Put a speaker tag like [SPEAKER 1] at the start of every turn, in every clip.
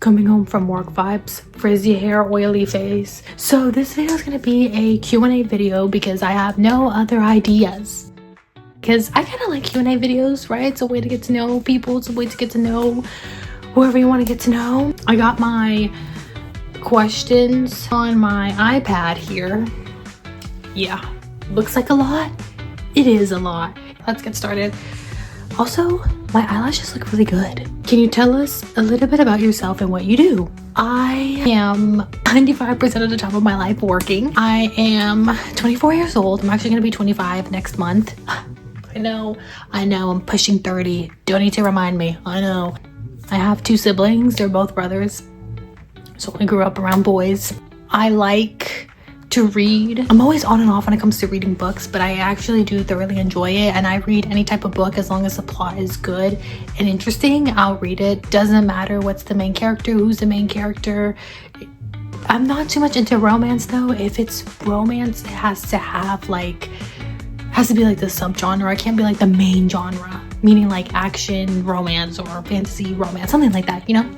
[SPEAKER 1] Coming home from work vibes, frizzy hair, oily face. So this video is going to be a Q&A video because I have no other ideas. Because I kind of like Q&A videos, right? It's a way to get to know people. It's a way to get to know whoever you want to get to know. I got my questions on my iPad here. Yeah, looks like a lot. It is a lot. Let's get started. Also, my eyelashes look really good. Can you tell us a little bit about yourself and what you do? I am 95% of the time of my life working. I am 24 years old. I'm actually gonna be 25 next month. I know, I'm pushing 30. Don't need to remind me, I know. I have 2 siblings, they're both brothers. So I grew up around boys. I like to read. I'm always on and off when it comes to reading books, but I actually do thoroughly enjoy it, and I read any type of book as long as the plot is good and interesting. I'll read it. Doesn't matter what's the main character, who's the main character. I'm not too much into romance though. If it's romance, it has to be like the subgenre. It can't be like the main genre, meaning like action romance or fantasy romance, something like that, you know?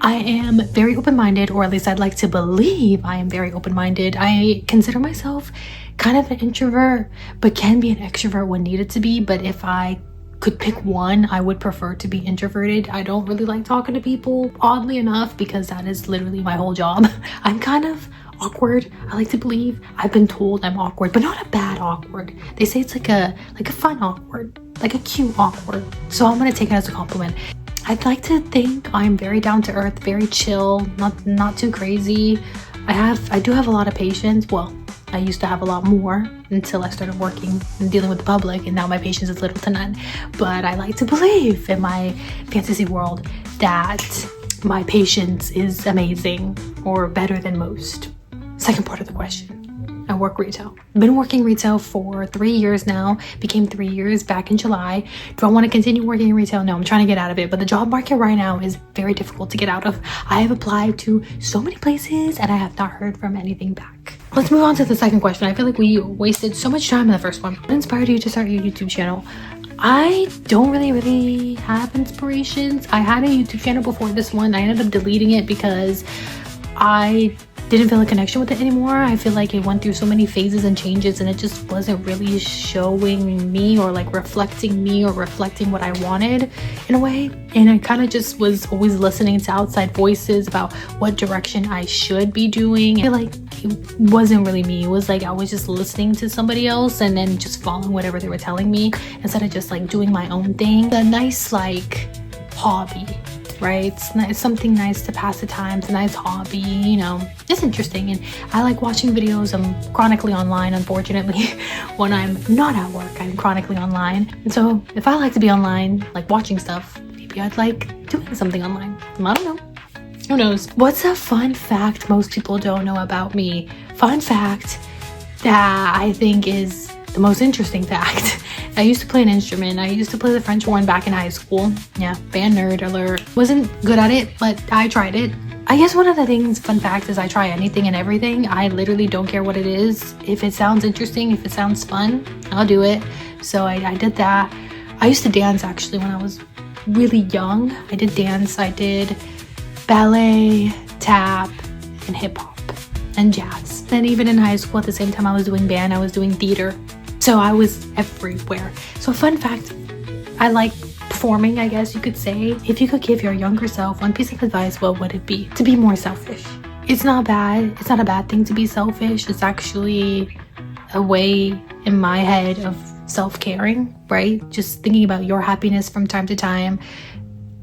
[SPEAKER 1] I am very open-minded, or at least I'd like to believe I am very open-minded. I consider myself kind of an introvert, but can be an extrovert when needed to be. But if I could pick one, I would prefer to be introverted. I don't really like talking to people, oddly enough, because that is literally my whole job. I'm kind of awkward. I like to believe. I've been told I'm awkward, but not a bad awkward. They say it's like a fun awkward, like a cute awkward. So I'm gonna take it as a compliment. I'd like to think I'm very down to earth, very chill, not too crazy. I do have a lot of patience. Well, I used to have a lot more until I started working and dealing with the public, and now my patience is little to none. But I like to believe in my fantasy world that my patience is amazing, or better than most. Second part of the question. I work retail. I've been working retail for 3 years now. Became 3 years back in July. Do I want to continue working in retail? No, I'm trying to get out of it. But the job market right now is very difficult to get out of. I have applied to so many places and I have not heard from anything back. Let's move on to the second question. I feel like we wasted so much time in the first one. What inspired you to start your YouTube channel? I don't really have inspirations. I had a YouTube channel before this one. I ended up deleting it because I didn't feel a connection with it anymore. I feel like it went through so many phases and changes, and it just wasn't really showing me or like reflecting me or reflecting what I wanted in a way. And I kind of just was always listening to outside voices about what direction I should be doing. I feel like it wasn't really me. It was like I was just listening to somebody else and then just following whatever they were telling me instead of just like doing my own thing. A nice like hobby, right? It's something nice to pass the time. It's a nice hobby, you know. It's interesting, and I like watching videos. I'm chronically online, unfortunately. When I'm not at work, I'm chronically online. And so if I like to be online, like watching stuff, maybe I'd like doing something online. I don't know. Who knows? What's a fun fact most people don't know about me? Fun fact that I think is the most interesting fact. I used to play an instrument. I used to play the French horn back in high school. Yeah, band nerd alert. Wasn't good at it, but I tried it. I guess one of the things, fun fact, is I try anything and everything. I literally don't care what it is. If it sounds interesting, if it sounds fun, I'll do it. So I did that. I used to dance actually when I was really young. I did dance. I did ballet, tap, and hip hop, and jazz. And even in high school, at the same time I was doing band, I was doing theater. So I was everywhere. So fun fact, I like performing, I guess you could say. If you could give your younger self one piece of advice, what would it be? To be more selfish. It's not bad. It's not a bad thing to be selfish. It's actually a way in my head of self-caring, right? Just thinking about your happiness from time to time.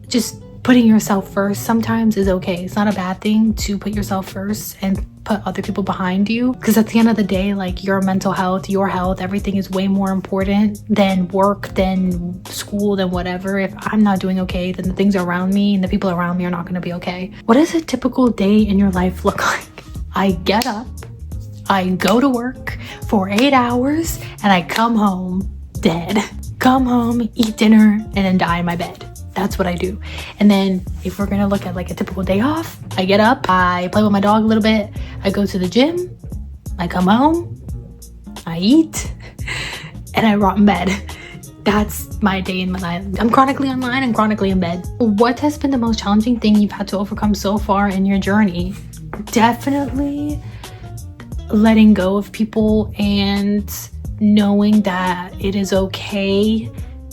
[SPEAKER 1] Just putting yourself first sometimes is okay. It's not a bad thing to put yourself first and put other people behind you, because at the end of the day, like your mental health, your health, everything is way more important than work, than school, than whatever. If I'm not doing okay, then the things around me and the people around me are not going to be okay. What does a typical day in your life look like? I get up, I go to work for 8 hours, and I come home dead. Come home, eat dinner, and then die in my bed. That's what I do. And then if we're gonna look at like a typical day off, I get up, I play with my dog a little bit, I go to the gym, I come home, I eat, and I rot in bed. That's my day in my life. I'm chronically online and chronically in bed. What has been the most challenging thing you've had to overcome so far in your journey? Definitely letting go of people and knowing that it is okay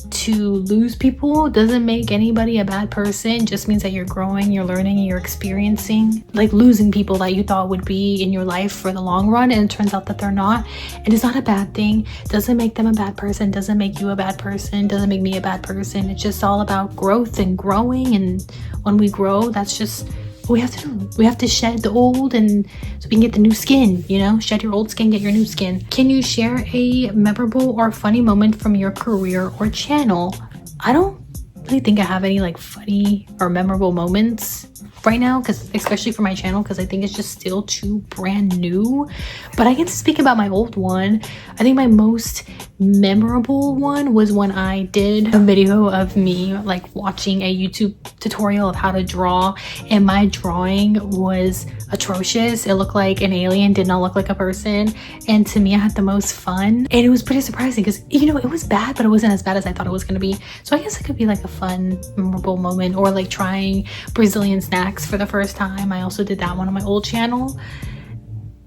[SPEAKER 1] to lose people. Doesn't make anybody a bad person, just means that you're growing, you're learning, and you're experiencing. Like losing people that you thought would be in your life for the long run, and it turns out that they're not, and it's not a bad thing. Doesn't make them a bad person, doesn't make you a bad person, doesn't make me a bad person. It's just all about growth and growing, and when we grow, that's just what we have to do. We have to shed the old, and so we can get the new skin, you know? Shed your old skin, get your new skin. Can you share a memorable or funny moment from your career or channel? I don't really think I have any like funny or memorable moments right now, because especially for my channel, because I think it's just still too brand new. But I get to speak about my old one. I think my most memorable one was when I did a video of me like watching a YouTube tutorial of how to draw, and my drawing was atrocious. It looked like an alien, did not look like a person, and to me I had the most fun, and it was pretty surprising because, you know, it was bad, but it wasn't as bad as I thought it was going to be. So I guess it could be like a fun memorable moment, or like trying Brazilian snacks for the first time. I also did that one on my old channel.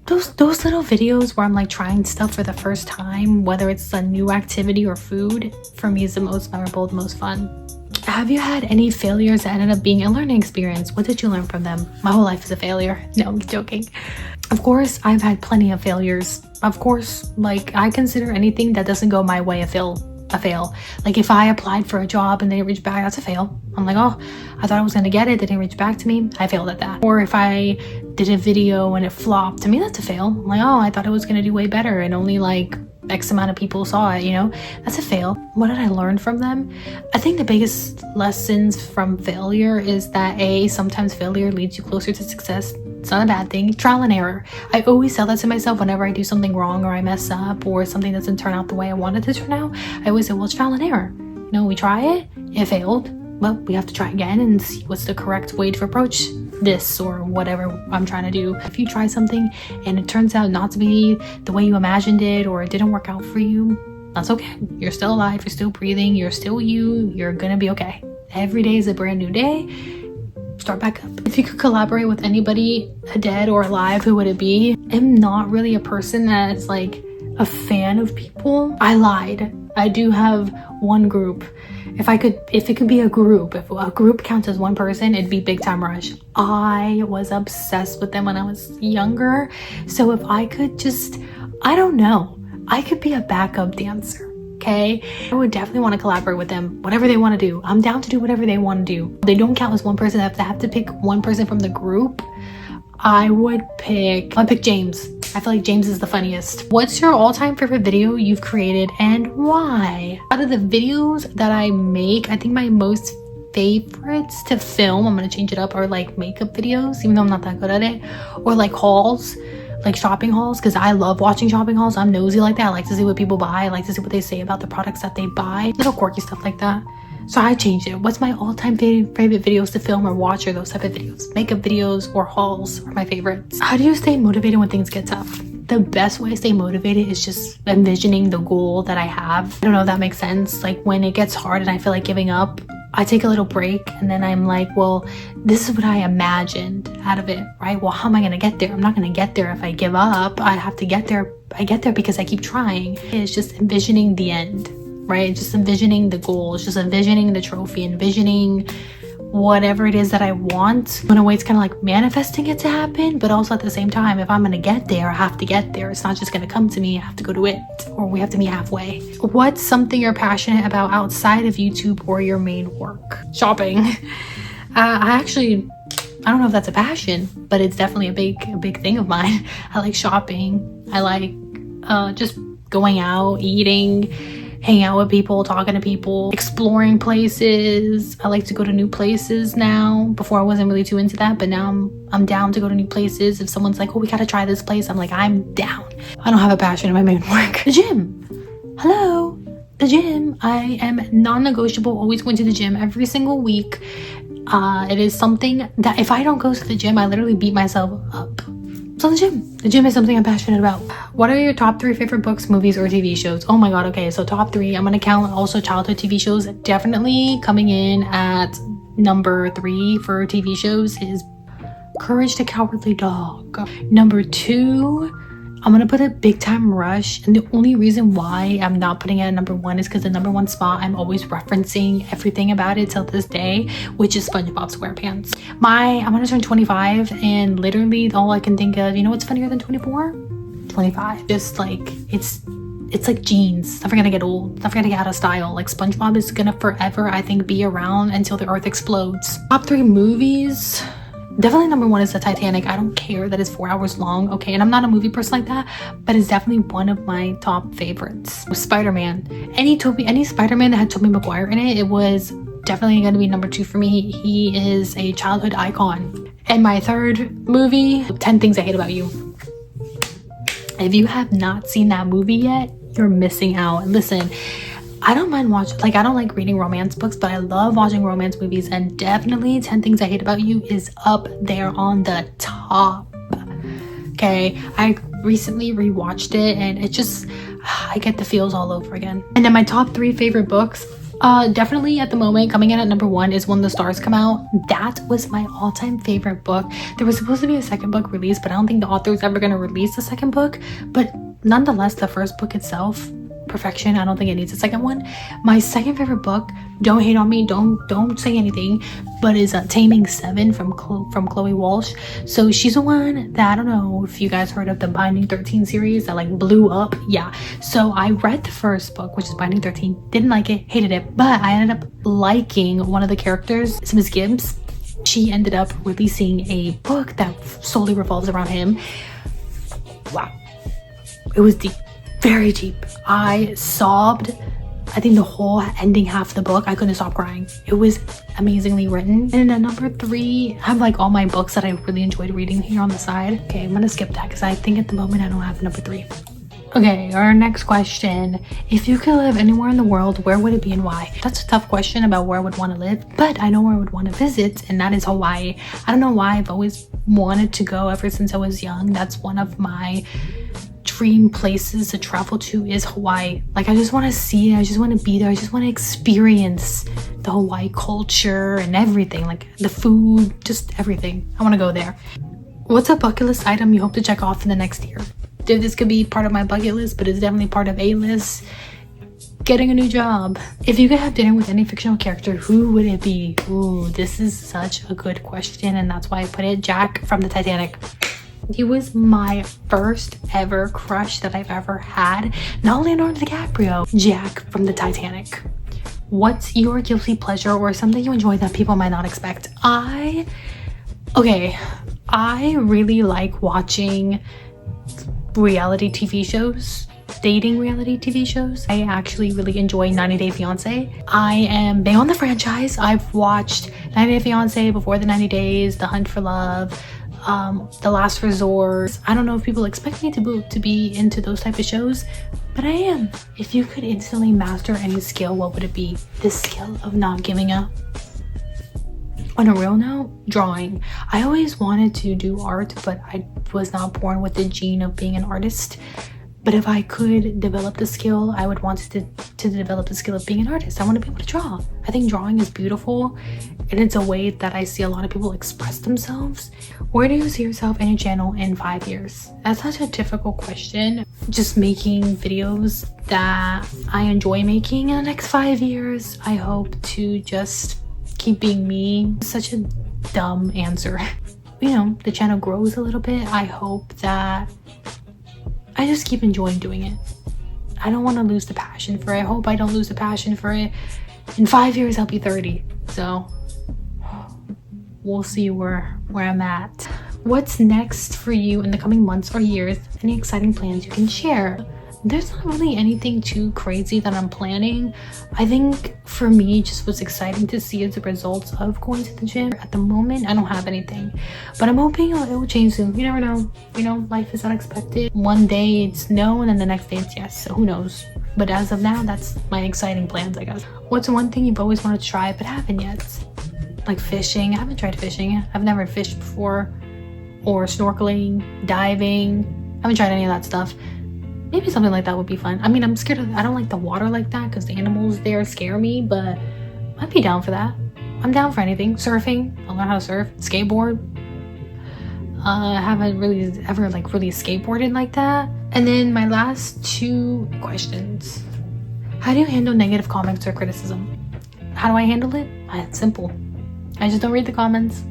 [SPEAKER 1] Those little videos where I'm like trying stuff for the first time, whether it's a new activity or food, for me is the most memorable, the most fun. Have you had any failures that ended up being a learning experience? What did you learn from them? My whole life is a failure. No, I'm joking. Of course, I've had plenty of failures. Of course, like I consider anything that doesn't go my way a fail. Like if I applied for a job and they didn't reach back, that's a fail. I'm like, oh, I thought I was gonna get it, they didn't reach back to me, I failed at that. Or if I did a video and it flopped, to me that's a fail. I'm like, oh, I thought it was gonna do way better and only like X amount of people saw it, you know? That's a fail. What did I learn from them? I think the biggest lessons from failure is that sometimes failure leads you closer to success. It's not a bad thing. Trial and error. I always tell that to myself whenever I do something wrong or I mess up or something doesn't turn out the way I wanted it to turn out. I always say, well, it's trial and error. You know, we try it, it failed. Well, we have to try again and see what's the correct way to approach this or whatever I'm trying to do. If you try something and it turns out not to be the way you imagined it, or it didn't work out for you, that's okay. You're still alive, you're still breathing, you're still you, you're gonna be okay. Every day is a brand new day. Start back up. If you could collaborate with anybody, dead or alive, who would it be? I'm not really a person that's like a fan of people. I lied. I do have one group. If it could be a group, if a group counts as one person, it'd be Big Time Rush. I was obsessed with them when I was younger. So if I could just, I don't know, I could be a backup dancer. Okay, I would definitely want to collaborate with them. Whatever they want to do, I'm down to do whatever they want to do. They don't count as one person. I have to pick one person from the group. I'd pick James. I feel like James is the funniest. What's your all-time favorite video you've created and why? Out of the videos that I make, I think my most favorites to film, I'm gonna change it up, are like makeup videos, even though I'm not that good at it, or like hauls, like shopping hauls, because I love watching shopping hauls. I'm nosy like that. I like to see what people buy. I like to see what they say about the products that they buy. Little quirky stuff like that. So I changed it. What's my all-time favorite videos to film or watch, or those type of videos? Makeup videos or hauls are my favorites. How do you stay motivated when things get tough? The best way to stay motivated is just envisioning the goal that I have. I don't know if that makes sense. Like when it gets hard and I feel like giving up, I take a little break and then I'm like, well, this is what I imagined out of it, right? Well, how am I gonna get there? I'm not gonna get there if I give up. I have to get there. I get there because I keep trying. It's just envisioning the end, right? Just envisioning the goal. It's just envisioning the trophy, envisioning whatever it is that I want. In a way, it's kind of like manifesting it to happen, but also at the same time, if I'm gonna get there, I have to get there. It's not just gonna come to me. I have to go to it, or we have to meet halfway. What's something you're passionate about outside of YouTube or your main work? Shopping. I don't know if that's a passion, but it's definitely a big thing of mine. I like shopping. I like just going out, eating, hanging out with people, talking to people, exploring places. I like to go to new places now. Before I wasn't really too into that, but now I'm down to go to new places. If someone's like, oh, we gotta try this place, I'm like, I'm down. I don't have a passion in my main work. The gym. Hello. The gym. I am non-negotiable, always going to the gym every single week. It is something that if I don't go to the gym, I literally beat myself up. So the gym. The gym is something I'm passionate about. What are your top 3 favorite books, movies, or TV shows? Oh my god, okay, so top 3. I'm gonna count also childhood TV shows. Definitely coming in at number 3 for TV shows is Courage the Cowardly Dog. Number 2, I'm gonna put a Big Time Rush, and the only reason why I'm not putting it at number 1 is because the number 1 spot I'm always referencing everything about it till this day, which is SpongeBob SquarePants. I'm gonna turn 25, and literally all I can think of, you know what's funnier than 24? 25. Just like it's like jeans, never gonna get old, never gonna get out of style. Like SpongeBob is gonna forever, I think, be around until the earth explodes. Top 3 movies. Definitely number 1 is the Titanic. I don't care that it's 4 hours long, okay? And I'm not a movie person like that, but it's definitely one of my top favorites. Spider-Man. Any Spider-Man that had Tobey Maguire in it, it was definitely gonna be number 2 for me. He is a childhood icon. And my 3rd movie, 10 Things I Hate About You. If you have not seen that movie yet, you're missing out. Listen, I don't mind watching, like, I don't like reading romance books, but I love watching romance movies, and definitely 10 Things I Hate About You is up there on the top. Okay, I recently rewatched it, and it just, I get the feels all over again. And then my top 3 favorite books, definitely at the moment coming in at number 1 is When the Stars Come Out. That was my all-time favorite book. There was supposed to be a second book released, but I don't think the author is ever going to release the second book. But nonetheless, the first book itself, perfection. I don't think it needs a second one. My second favorite book, don't hate on me, don't say anything, but is Taming 7 from Chloe Walsh. So she's the one that, I don't know if you guys heard of the Binding 13 series that like blew up. Yeah, so I read the first book, which is Binding 13, didn't like it, hated it, but I ended up liking one of the characters, Miss Gibbs. She ended up releasing a book that solely revolves around him. Wow, it was deep, very deep. I sobbed. I think the whole ending half of the book, I couldn't stop crying. It was amazingly written. And at number 3, I have like all my books that I really enjoyed reading here on the side. Okay, I'm gonna skip that because I think at the moment I don't have number 3. Okay, our next question. If you could live anywhere in the world, where would it be and why? That's a tough question about where I would want to live, but I know where I would want to visit, and that is Hawaii. I don't know why, I've always wanted to go ever since I was young. That's one of my dream places to travel to is Hawaii. Like, I just want to see it, I just want to be there, I just want to experience the Hawaii culture and everything, like the food, just everything. I want to go there. What's a bucket list item you hope to check off in the next year? This could be part of my bucket list, but it's definitely part of a list. Getting a new job. If you could have dinner with any fictional character, who would it be? Ooh, this is such a good question, and that's why I put it Jack from the Titanic. He was my first ever crush that I've ever had. Not Leonardo DiCaprio, Jack from the Titanic. What's your guilty pleasure or something you enjoy that people might not expect? I really like watching reality TV shows, dating reality TV shows. I actually really enjoy 90 Day Fiancé. I am big on the franchise. I've watched 90 Day Fiancé, Before the 90 Days, The Hunt for Love, The Last Resort. I don't know if people expect me to be into those type of shows, but I am. If you could instantly master any skill, what would it be? The skill of not giving up. On a real note, drawing. I always wanted to do art, but I was not born with the gene of being an artist. But if I could develop the skill, I would want to develop the skill of being an artist. I want to be able to draw. I think drawing is beautiful, and it's a way that I see a lot of people express themselves. Where do you see yourself and your channel in 5 years? That's such a difficult question. Just making videos that I enjoy making in the next 5 years. I hope to just keep being me. Such a dumb answer. You know, the channel grows a little bit. I hope that I just keep enjoying doing it. I don't want to lose the passion for it. I hope I don't lose the passion for it. In 5 years, I'll be 30. So we'll see where I'm at. What's next for you in the coming months or years? Any exciting plans you can share? There's not really anything too crazy that I'm planning. I think for me, just what's exciting to see is the results of going to the gym. At the moment, I don't have anything, but I'm hoping it will change soon. You never know. You know, life is unexpected. One day it's no, and then the next day it's yes. So who knows? But as of now, that's my exciting plans, I guess. What's one thing you've always wanted to try but haven't yet? Like fishing. I haven't tried fishing. I've never fished before. or snorkeling, diving. I haven't tried any of that stuff. Maybe something like that would be fun. I mean, I'm scared of, I don't like the water like that because the animals there scare me, but I'd be down for that. I'm down for anything. Surfing, I'll learn how to surf. Skateboard. I haven't really ever like really skateboarded like that. And then my last 2 questions. How do you handle negative comments or criticism? How do I handle it? It's simple. I just don't read the comments.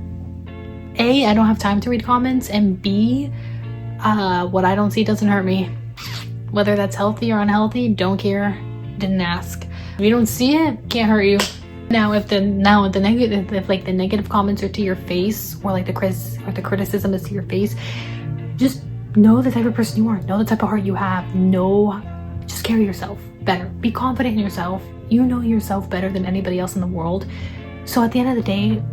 [SPEAKER 1] A, I don't have time to read comments, and B, what I don't see doesn't hurt me. Whether that's healthy or unhealthy, don't care, didn't ask. If you don't see it, can't hurt you. Now if the negative comments are to your face, or like the criticism is to your face, just know the type of person you are, know the type of heart you have, just carry yourself better, be confident in yourself. You know yourself better than anybody else in the world. So at the end of the day,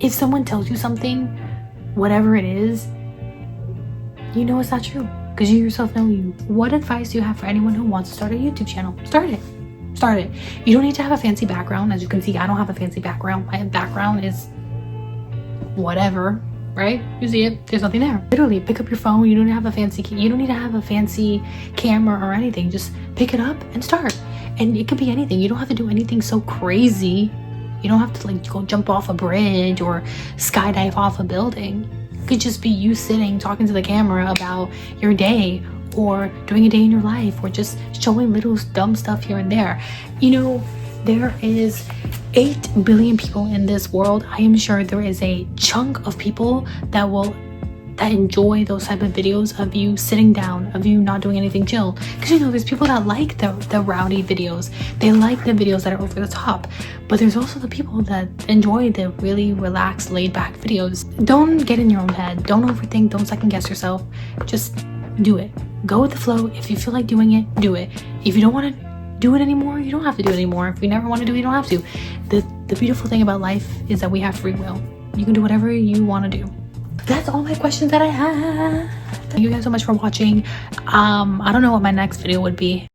[SPEAKER 1] if someone tells you something, whatever it is, you know it's not true because you yourself know you. What advice do you have for anyone who wants to start a YouTube channel? Start it. You don't need to have a fancy background. As you can see, I don't have a fancy background. My background is whatever, right? You see it, there's nothing there. Literally pick up your phone. You don't need to have a fancy camera or anything. Just pick it up and start. And it could be anything. You don't have to do anything so crazy. You don't have to like go jump off a bridge or skydive off a building. It could just be you sitting talking to the camera about your day, or doing a day in your life, or just showing little dumb stuff here and there. You know, there is 8 billion people in this world. I am sure there is a chunk of people that enjoy those type of videos of you sitting down, of you not doing anything chill. Because you know, there's people that like the rowdy videos. They like the videos that are over the top. But there's also the people that enjoy the really relaxed, laid back videos. Don't get in your own head. Don't overthink. Don't second guess yourself. Just do it. Go with the flow. If you feel like doing it, do it. If you don't want to do it anymore, you don't have to do it anymore. If you never want to do it, you don't have to. The beautiful thing about life is that we have free will. You can do whatever you want to do. That's all my questions that I have. Thank you guys so much for watching. I don't know what my next video would be.